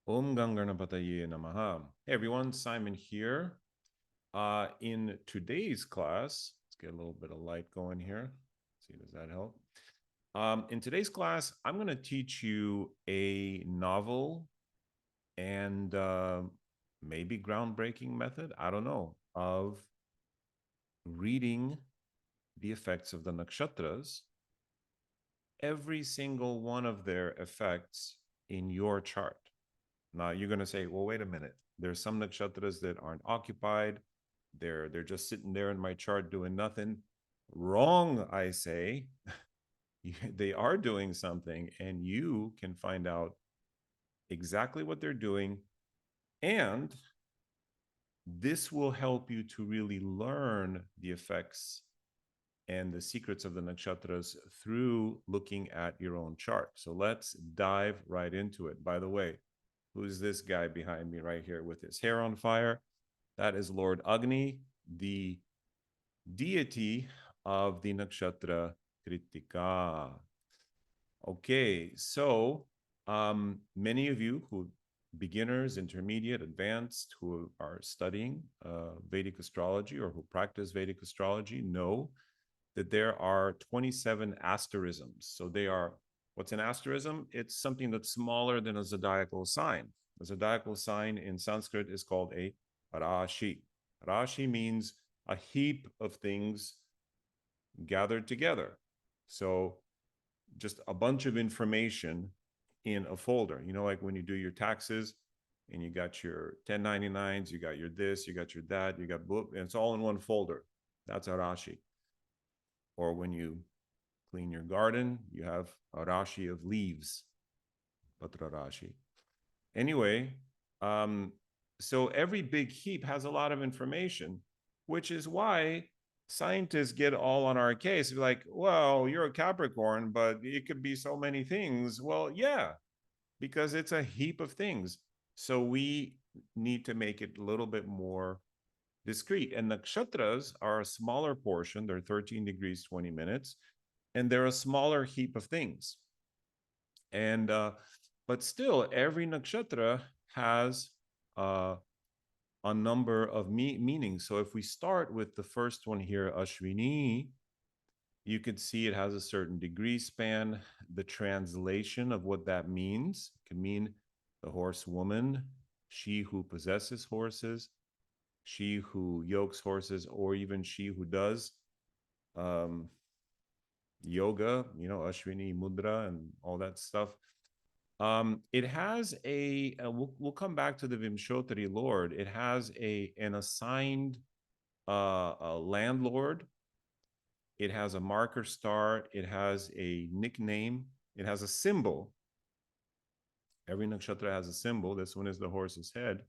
Om Ganganapataye Namaha. Hey everyone, Simon here. In today's class, let's get a little bit of light going here. See, does that help? In today's class, I'm going to teach you a novel and maybe groundbreaking method, I don't know, of reading the effects of the nakshatras, every single one of their effects in your chart. Now you're going to say, well, wait a minute. There's some nakshatras that aren't occupied. They're just sitting there in my chart doing nothing. Wrong, I say. They are doing something, and you can find out exactly what they're doing. And this will help you to really learn the effects and the secrets of the nakshatras through looking at your own chart. So let's dive right into it. By the way, who's this guy behind me right here with his hair on fire? That is Lord Agni, the deity of the nakshatra Kritika. Okay, so many of you who beginners, intermediate, advanced, who are studying Vedic astrology or who practice Vedic astrology know that there are 27 asterisms. So they are, what's an asterism? It's something that's smaller than a zodiacal sign. A zodiacal sign in Sanskrit is called a rashi. Rashi means a heap of things gathered together. So just a bunch of information in a folder. You know, like when you do your taxes and you got your 1099s, you got your this, you got your that, you got book, and it's all in one folder. That's a rashi. Or when you clean your garden, you have a rashi of leaves, patra rashi. Anyway, um, so every big heap has a lot of information, which is why scientists get all on our case. Like, well, you're a Capricorn, but it could be so many things. Well, yeah, because it's a heap of things. So we need to make it a little bit more discrete. And nakshatras are a smaller portion. They're 13 degrees, 20 minutes, and they're a smaller heap of things. And but still, every nakshatra has a number of meanings. So if we start with the first one here, Ashwini, you could see it has a certain degree span. The translation of what that means can mean the horsewoman, she who possesses horses, she who yokes horses, or even she who does um, yoga, you know, Ashwini Mudra and all that stuff. It has we'll come back to the Vimshotari Lord. It has an assigned a landlord. It has a marker star. It has a nickname. It has a symbol. Every nakshatra has a symbol. This one is the horse's head.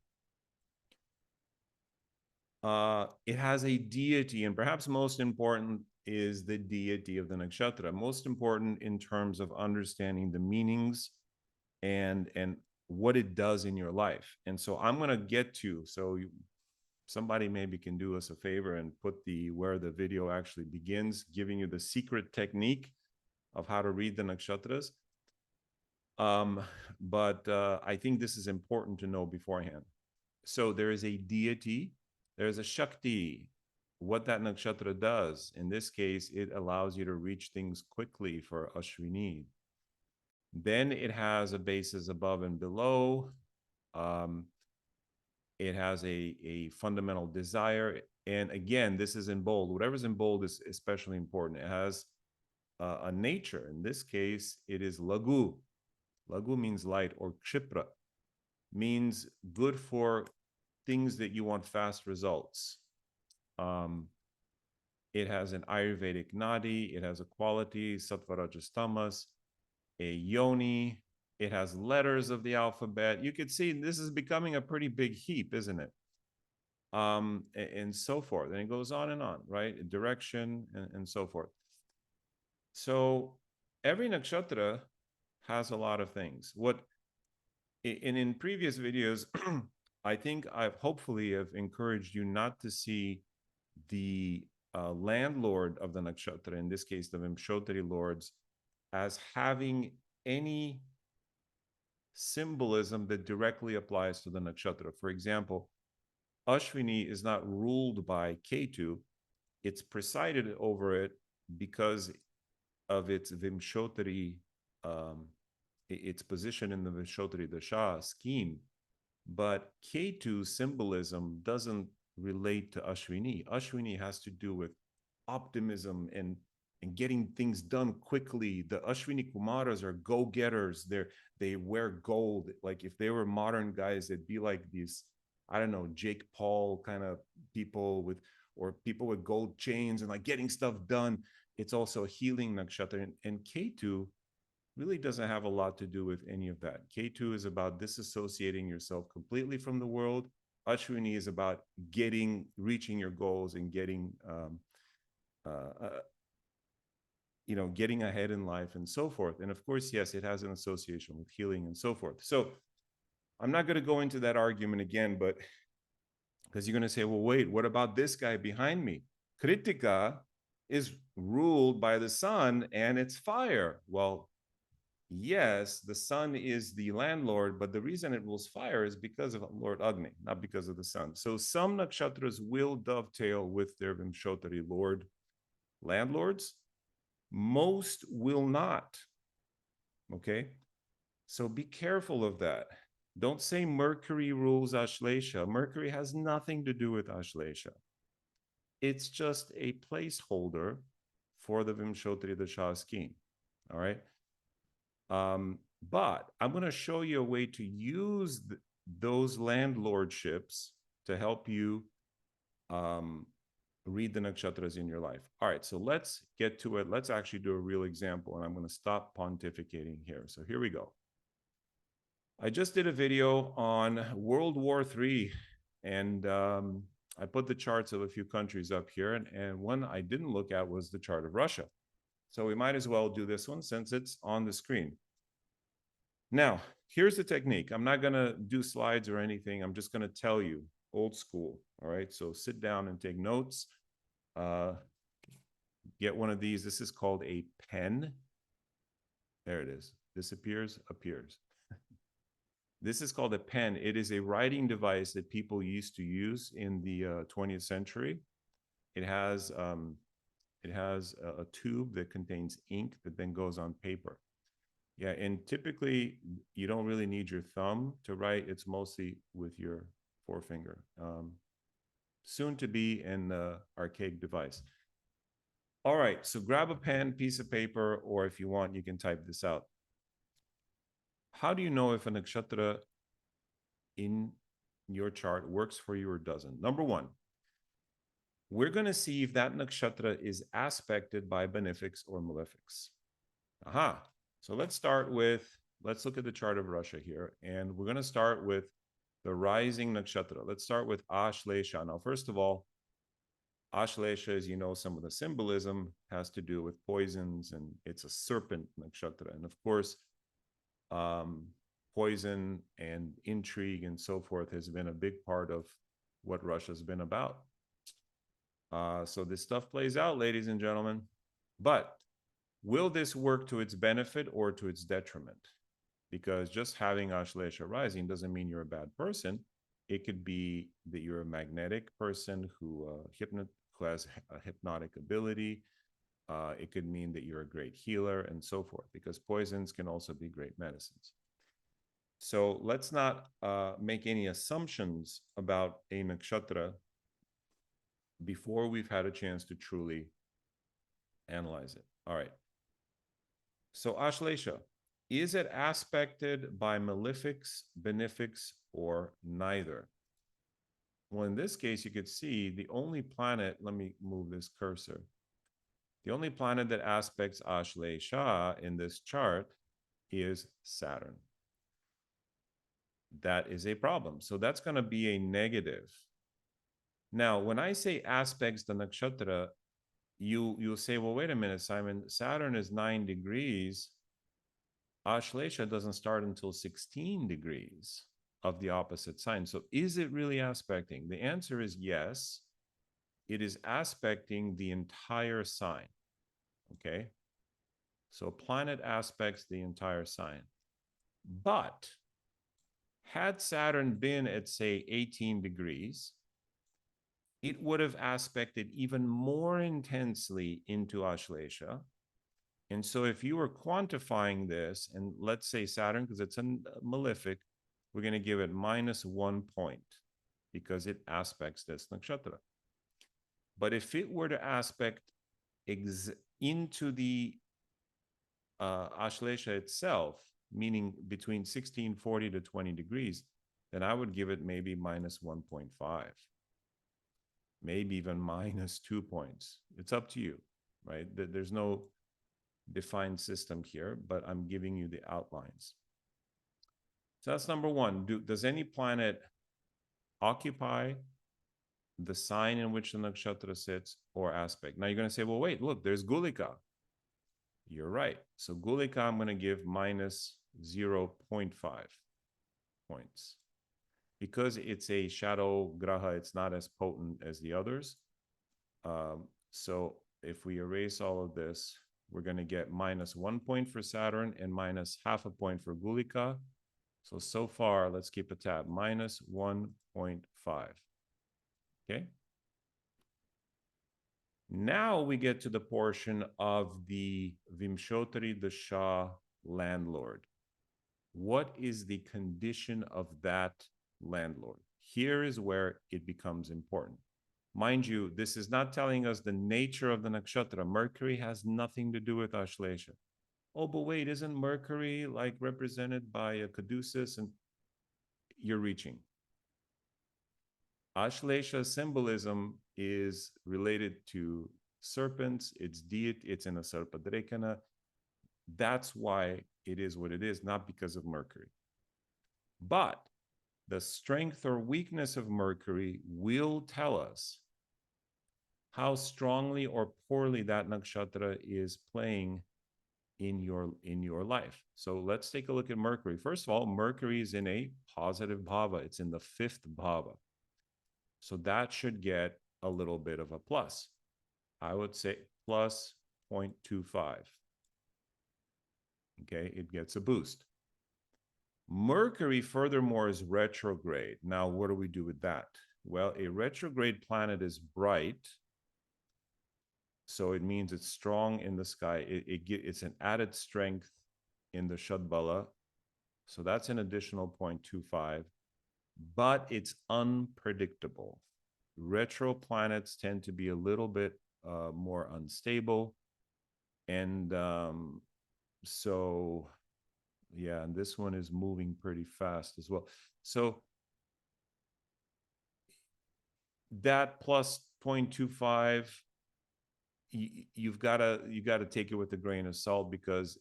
It has a deity, and perhaps most important is the deity of the nakshatra. Most important in terms of understanding the meanings and what it does in your life. And so I'm going to get to, so somebody maybe can do us a favor and put the where the video actually begins, giving you the secret technique of how to read the nakshatras. But I think this is important to know beforehand. So there is a deity, there's a Shakti. What that nakshatra does, in this case, it allows you to reach things quickly for Ashwini. Then it has a basis above and below. Um, it has a fundamental desire. And again, this is in bold. Whatever's in bold is especially important. It has a nature. In this case, it is lagu. Lagu means light, or kshipra means good for things that you want fast results. It has an Ayurvedic nadi. It has a quality, sattva, rajas, tamas, a yoni. It has letters of the alphabet. You could see this is becoming a pretty big heap, isn't it? And so forth. And it goes on, right? Direction and so forth. So every nakshatra has a lot of things. What in previous videos, I think I've hopefully have encouraged you not to see the landlord of the nakshatra, in this case, the Vimshotari lords, as having any symbolism that directly applies to the nakshatra. For example, Ashwini is not ruled by Ketu, it's presided over it because of its Vimshotari, its position in the Vimshotari Dasha scheme. But Ketu symbolism doesn't relate to Ashwini. Ashwini has to do with optimism and getting things done quickly. The Ashwini Kumaras are go-getters. They wear gold. Like if they were modern guys, they'd be like these, I don't know, Jake Paul kind of people with, or people with gold chains and like getting stuff done. It's also a healing nakshatra. And Ketu really doesn't have a lot to do with any of that. Ketu is about disassociating yourself completely from the world. Ashwini is about reaching your goals and getting, getting ahead in life and so forth. And of course, yes, it has an association with healing and so forth. So I'm not going to go into that argument again, but because you're going to say, well, wait, what about this guy behind me? Kritika is ruled by the sun and it's fire. Well, yes, the sun is the landlord, but the reason it rules fire is because of Lord Agni, not because of the sun. So some nakshatras will dovetail with their Vimshotari Lord landlords. Most will not. Okay? So be careful of that. Don't say Mercury rules Ashlesha. Mercury has nothing to do with Ashlesha. It's just a placeholder for the Vimshotari Dasha scheme. All right? But I'm going to show you a way to use those landlordships to help you read the nakshatras in your life. All right, so let's get to it. Let's actually do a real example, and I'm going to stop pontificating here. So here we go. I just did a video on World War III, and I put the charts of a few countries up here, and one I didn't look at was the chart of Russia. So we might as well do this one since it's on the screen. Now, here's the technique. I'm not going to do slides or anything. I'm just going to tell you, old school. All right, so sit down and take notes. Get one of these. This is called a pen. There it is. Disappears, appears. This is called a pen. It is a writing device that people used to use in the 20th century. It has a tube that contains ink that then goes on paper. Yeah, and typically you don't really need your thumb to write. It's mostly with your forefinger. Soon to be an archaic device. All right, so grab a pen, piece of paper, or if you want, you can type this out. How do you know if a nakshatra in your chart works for you or doesn't? Number one, we're going to see if that nakshatra is aspected by benefics or malefics. Aha. So let's look at the chart of Russia here, and we're going to start with the rising nakshatra. Let's start with Ashlesha. Now, first of all, Ashlesha, as you know, some of the symbolism has to do with poisons, and it's a serpent nakshatra. And of course, poison and intrigue and so forth has been a big part of what Russia's been about. So this stuff plays out, ladies and gentlemen. But will this work to its benefit or to its detriment? Because just having Ashlesha rising doesn't mean you're a bad person. It could be that you're a magnetic person who has a hypnotic ability. It could mean that you're a great healer and so forth, because poisons can also be great medicines. So let's not make any assumptions about a nakshatra before we've had a chance to truly analyze it. All right. So Ashlesha, is it aspected by malefics, benefics, or neither? Well, in this case, you could see the only planet, let me move this cursor. The only planet that aspects Ashlesha in this chart is Saturn. That is a problem. So that's going to be a negative. Now, when I say aspects the nakshatra, you'll say, well, wait a minute, Simon, Saturn is 9 degrees. Ashlesha doesn't start until 16 degrees of the opposite sign. So is it really aspecting? The answer is yes. It is aspecting the entire sign. Okay? So planet aspects the entire sign. But had Saturn been at, say, 18 degrees, it would have aspected even more intensely into Ashlesha. And so if you were quantifying this, and let's say Saturn, because it's a malefic, we're going to give it -1 point because it aspects this nakshatra. But if it were to aspect into the Ashlesha itself, meaning between 1640 to 20 degrees, then I would give it maybe -1.5, maybe even -2 points. It's up to you, right? There's no defined system here, but I'm giving you the outlines. So that's number one. Does any planet occupy the sign in which the nakshatra sits or aspect? Now you're going to say, well, wait, look, there's Gulika. You're right. So Gulika, I'm going to give -0.5 points. Because it's a shadow graha, it's not as potent as the others. So if we erase all of this, we're going to get -1 point for Saturn and -0.5 point for Gulika. So far, let's keep a tab, -1.5. Okay. Now we get to the portion of the Vimshotari Dasha landlord. What is the condition of that landlord? Here is where it becomes important. Mind you, this is not telling us the nature of the nakshatra. Mercury has nothing to do with Ashlesha. Oh, but wait, isn't Mercury like represented by a caduceus? And you're reaching. Ashlesha symbolism is related to serpents, it's deity, it's in a sarpadrekana. That's why it is what it is, not because of Mercury. But the strength or weakness of Mercury will tell us how strongly or poorly that nakshatra is playing in your life. So let's take a look at Mercury. First of all, Mercury is in a positive bhava. It's in the 5th bhava. So that should get a little bit of a plus. I would say plus 0.25. Okay, it gets a boost. Mercury, furthermore, is retrograde. Now, what do we do with that? Well, a retrograde planet is bright, so it means it's strong in the sky. It's an added strength in the Shadbala, so that's an additional 0.25, but it's unpredictable. Retro planets tend to be a little bit more unstable, and so yeah, and this one is moving pretty fast as well. So that plus 0.25, you've got to take it with a grain of salt, because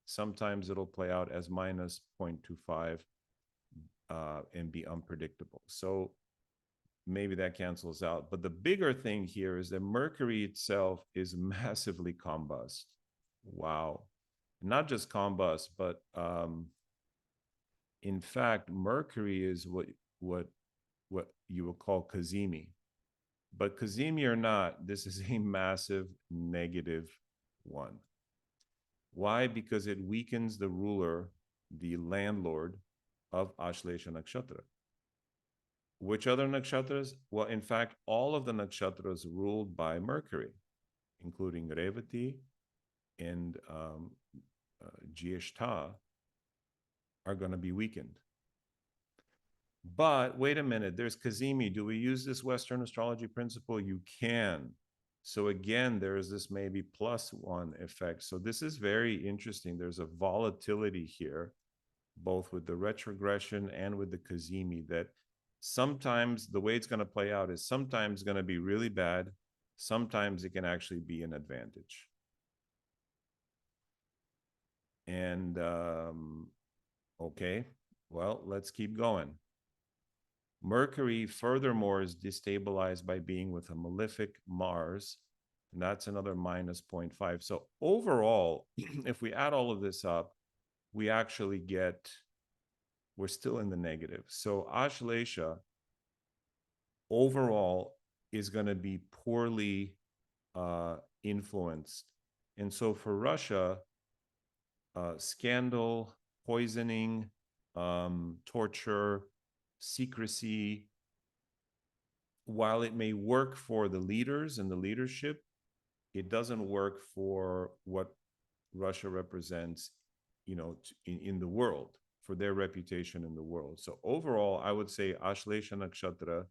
sometimes it'll play out as minus 0.25 and be unpredictable. So maybe that cancels out. But the bigger thing here is that Mercury itself is massively combust. Wow. Not just combust, but in fact, Mercury is what you would call Kazemi. But Kazemi or not, this is a massive -1. Why? Because it weakens the ruler, the landlord of Ashlesha Nakshatra. Which other nakshatras? Well, in fact, all of the nakshatras ruled by Mercury, including Revati and Jyeshta, are going to be weakened. But wait a minute, there's Kazemi. Do we use this Western astrology principle? You can. So again, there is this maybe +1 effect. So this is very interesting. There's a volatility here, both with the retrogression and with the Kazemi, that sometimes the way it's going to play out is sometimes going to be really bad. Sometimes it can actually be an advantage. And okay, well, let's keep going. Mercury, furthermore, is destabilized by being with a malefic Mars, and that's another -0.5. So overall, if we add all of this up, we actually we're still in the negative. So Ashlesha overall is going to be poorly influenced. And so for Russia, scandal, poisoning, torture, secrecy. While it may work for the leaders and the leadership, it doesn't work for what Russia represents, in the world, for their reputation in the world. So overall, I would say Ashlesha Nakshatra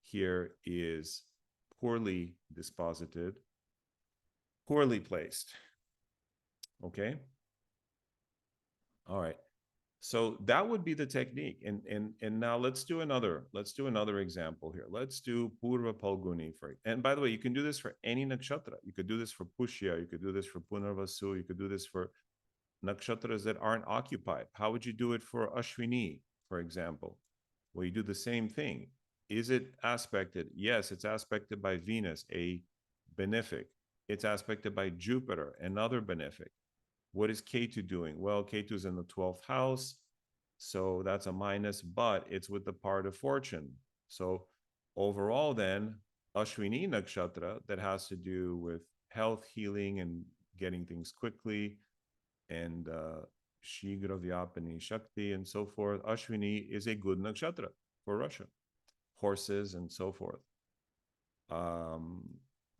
here is poorly disposited, poorly placed. Okay. All right. So that would be the technique. And now let's do another example here. Let's do Purva Palguni for, and by the way, you can do this for any nakshatra. You could do this for Pushya, you could do this for Punarvasu, you could do this for nakshatras that aren't occupied. How would you do it for Ashwini, for example? Well, you do the same thing. Is it aspected? Yes, it's aspected by Venus, a benefic. It's aspected by Jupiter, another benefic. What is Ketu doing? Well, Ketu is in the 12th house, so that's a minus, but it's with the part of fortune. So overall, then, Ashwini Nakshatra, that has to do with health, healing, and getting things quickly, and Shigra Vyapani Shakti, and so forth. Ashwini is a good nakshatra for Russia. Horses and so forth.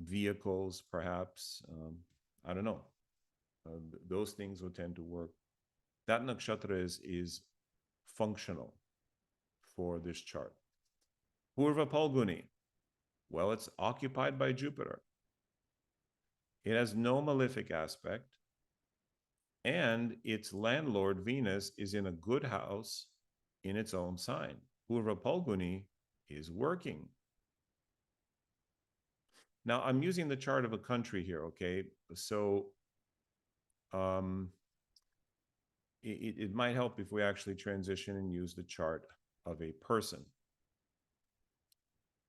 Vehicles, perhaps. I don't know. Those things will tend to work. That nakshatra is functional for this chart. Purva Palguni. Well, it's occupied by Jupiter. It has no malefic aspect. And its landlord, Venus, is in a good house in its own sign. Purva Palguni is working. Now, I'm using the chart of a country here, okay? So it might help if we actually transition and use the chart of a person.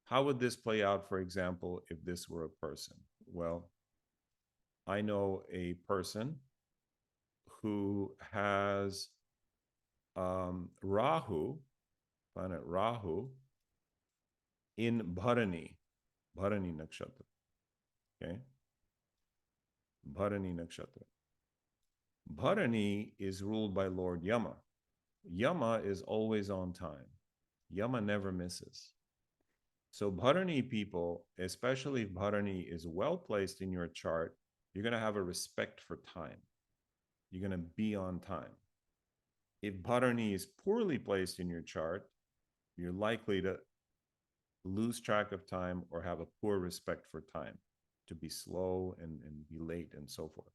How would this play out, for example, if this were a person? Well, I know a person who has Rahu, planet Rahu, in Bharani Nakshatra. Okay? Bharani Nakshatra. Bharani is ruled by Lord Yama. Yama is always on time. Yama never misses. So Bharani people, especially if Bharani is well placed in your chart, you're going to have a respect for time. You're going to be on time. If Bharani is poorly placed in your chart, you're likely to lose track of time or have a poor respect for time, to be slow and be late and so forth.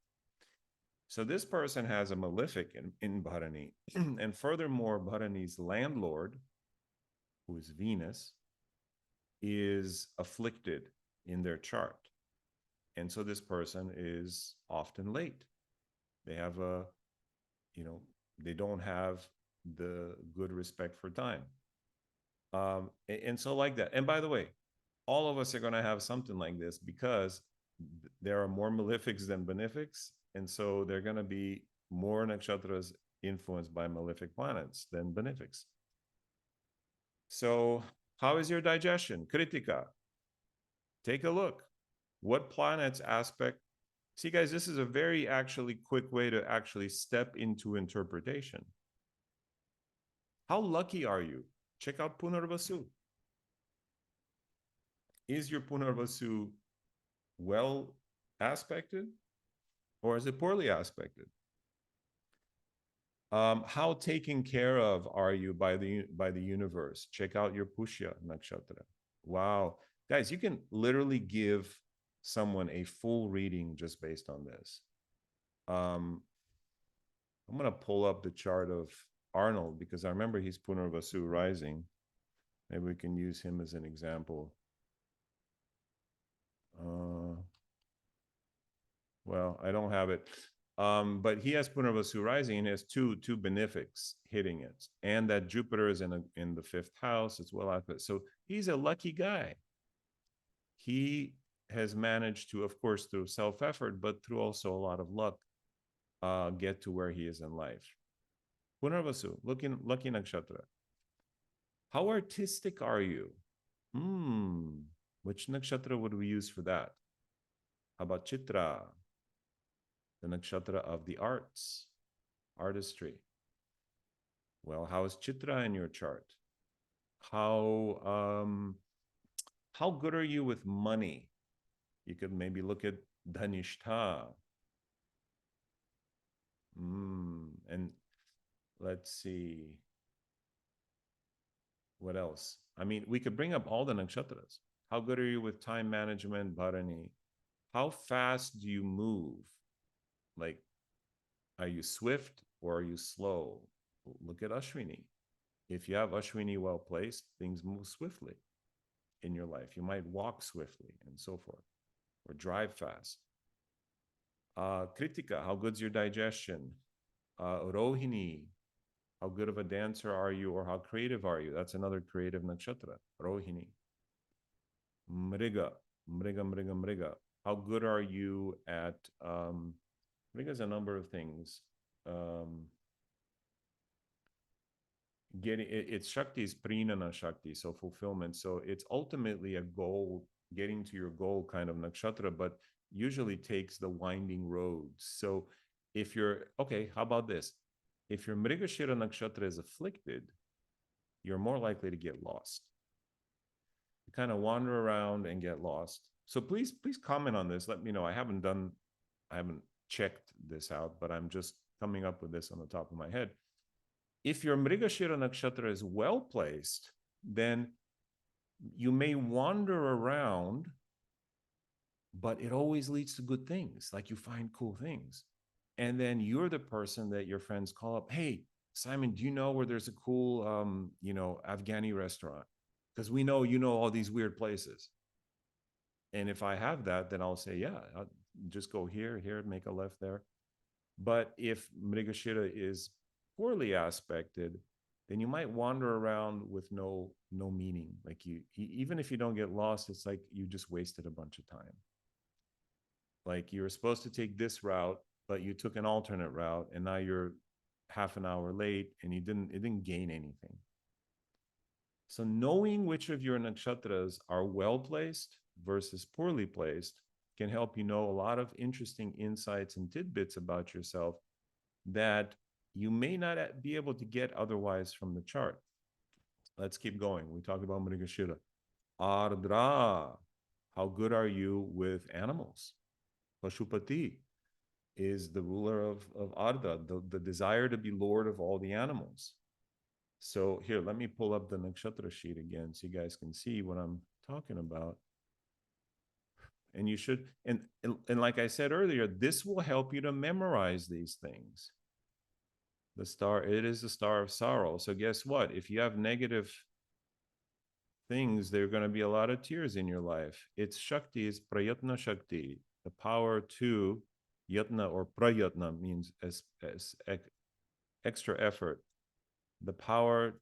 So this person has a malefic in Bharani. And furthermore, Bharani's landlord, who is Venus, is afflicted in their chart. And so this person is often late. They have they don't have the good respect for time. And so like that. And by the way, all of us are going to have something like this because there are more malefics than benefics. And so they're going to be more nakshatras influenced by malefic planets than benefics. So how is your digestion? Kritika. Take a look. What planets aspect? See, guys, this is a very actually quick way to actually step into interpretation. How lucky are you? Check out Punarvasu. Is your Punarvasu well aspected or is it poorly aspected? How taken care of are you by the universe? Check out your Pushya Nakshatra. Wow. Guys, you can literally give someone a full reading just based on this. I'm going to pull up the chart of Arnold because I remember he's Punarvasu rising. Maybe we can use him as an example. Well, I don't have it. But he has Punarvasu rising and he has two benefics hitting it. And that Jupiter is in the 5th house as well. So he's a lucky guy. He has managed to, of course, through self-effort, but through also a lot of luck, get to where he is in life. Punarvasu, lucky nakshatra. How artistic are you? Which nakshatra would we use for that? How about Chitra? The nakshatra of the arts, artistry. Well, how is Chitra in your chart? How how good are you with money? You could maybe look at Dhanishta. And let's see what else. I mean, we could bring up all the nakshatras. How good are you with time management, Bharani? How fast do you move? Like, are you swift or are you slow? Look at Ashwini. If you have Ashwini well placed, things move swiftly in your life. You might walk swiftly and so forth, or drive fast. Kritika, how good's your digestion? Rohini, how good of a dancer are you or how creative are you? That's another creative nakshatra, Rohini. Mriga, Mriga. How good are you at, Mriga is a number of things. Getting it's Shakti is Prinana Shakti, so fulfillment. So it's ultimately a goal, getting to your goal kind of nakshatra, but usually takes the winding roads. So if you're okay, how about this? If your Mrigashira nakshatra is afflicted, you're more likely to get lost. You kind of wander around and get lost. So please comment on this. Let me know. I haven't checked this out, but I'm just coming up with this on the top of my head. If your Mrigashira nakshatra is well placed, then you may wander around, but it always leads to good things. Like you find cool things. And then you're the person that your friends call up. Hey, Simon, do you know where there's a cool, Afghani restaurant? Because we know you know all these weird places. And if I have that, then I'll say, yeah, I'll just go here, make a left there. But if Mrigashira is poorly aspected, then you might wander around with no meaning. Like you, even if you don't get lost, it's like you just wasted a bunch of time. Like you were supposed to take this route, but you took an alternate route, and now you're half an hour late, and it didn't gain anything. So knowing which of your nakshatras are well placed versus poorly placed can help you know a lot of interesting insights and tidbits about yourself that you may not be able to get otherwise from the chart. Let's keep going. We talked about Mrigashira. Ardra, how good are you with animals? Pashupati is the ruler of Ardha, the desire to be lord of all the animals. So here, let me pull up the nakshatra sheet again so you guys can see what I'm talking about. And you should, and like I said earlier, this will help you to memorize these things. The star, it is the star of sorrow. So guess what? If you have negative things, there are going to be a lot of tears in your life. Its Shakti is Prayatna Shakti, the power to yatna, or prayatna means as extra effort, the power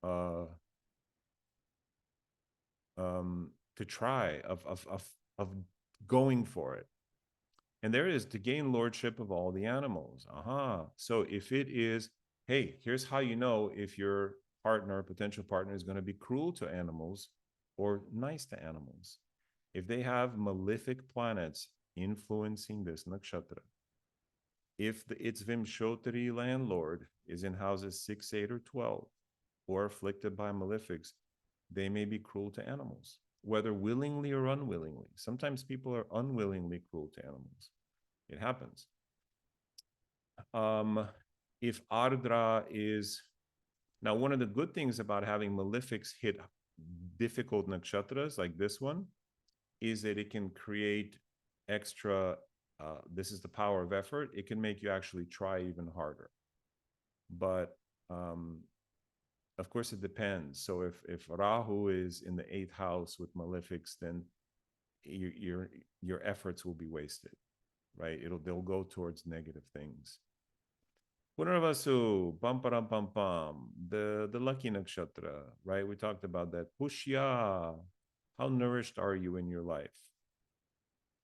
uh, to try, of going for it. And there it is, to gain lordship of all the animals. Aha. So if it is, hey, here's how you know if your partner, potential partner, is going to be cruel to animals or nice to animals. If they have malefic planets influencing this nakshatra, if its Vimshotari landlord is in houses 6, 8, or 12, or afflicted by malefics, they may be cruel to animals, whether willingly or unwillingly. Sometimes people are unwillingly cruel to animals. It happens. If Ardra is, now one of the good things about having malefics hit difficult nakshatras like this one is that it can create extra, this is the power of effort. It can make you actually try even harder. But of course, it depends. So if Rahu is in the 8th house with malefics, then your efforts will be wasted, right? They'll go towards negative things. Punarvasu, pam param pam pam, the lucky nakshatra, right? We talked about that. Pushya, how nourished are you in your life?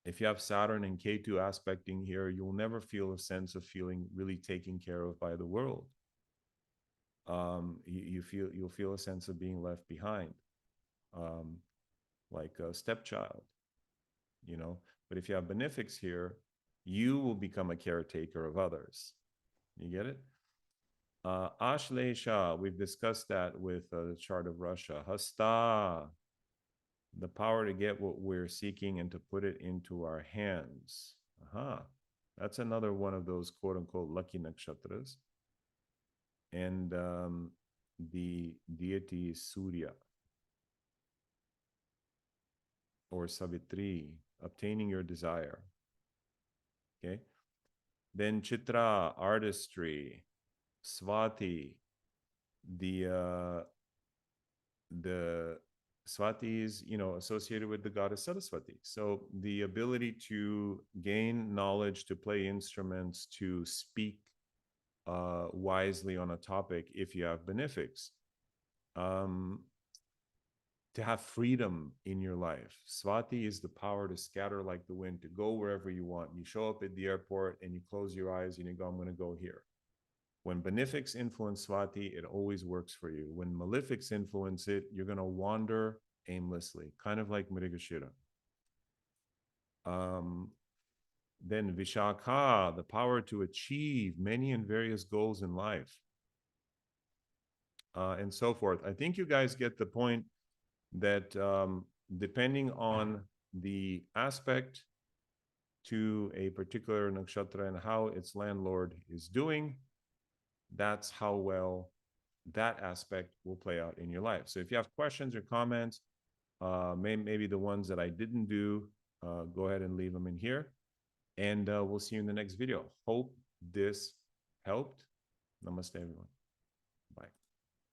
If you have Saturn and Ketu aspecting here, you'll never feel a sense of feeling really taken care of by the world. You'll feel a sense of being left behind, like a stepchild, you know. But if you have benefics here, you will become a caretaker of others. You get it? Ashlesha, we've discussed that with the chart of Russia. Hasta, the power to get what we're seeking and to put it into our hands. Aha, that's another one of those quote unquote lucky nakshatras. And the deity is Surya or Savitri, obtaining your desire. Okay. Then Chitra, artistry. Swati, the Swati is, associated with the goddess Saraswati. So the ability to gain knowledge, to play instruments, to speak wisely on a topic if you have benefics. To have freedom in your life. Swati is the power to scatter like the wind, to go wherever you want. You show up at the airport and you close your eyes and you go, I'm going to go here. When benefics influence Swati, it always works for you. When malefics influence it, you're going to wander aimlessly, kind of like Mrigashira. Then Vishakha, the power to achieve many and various goals in life, and so forth. I think you guys get the point that depending on the aspect to a particular nakshatra and how its landlord is doing, that's how well that aspect will play out in your life. So if you have questions or comments, maybe the ones that I didn't do, go ahead and leave them in here. And we'll see you in the next video. Hope this helped. Namaste, everyone.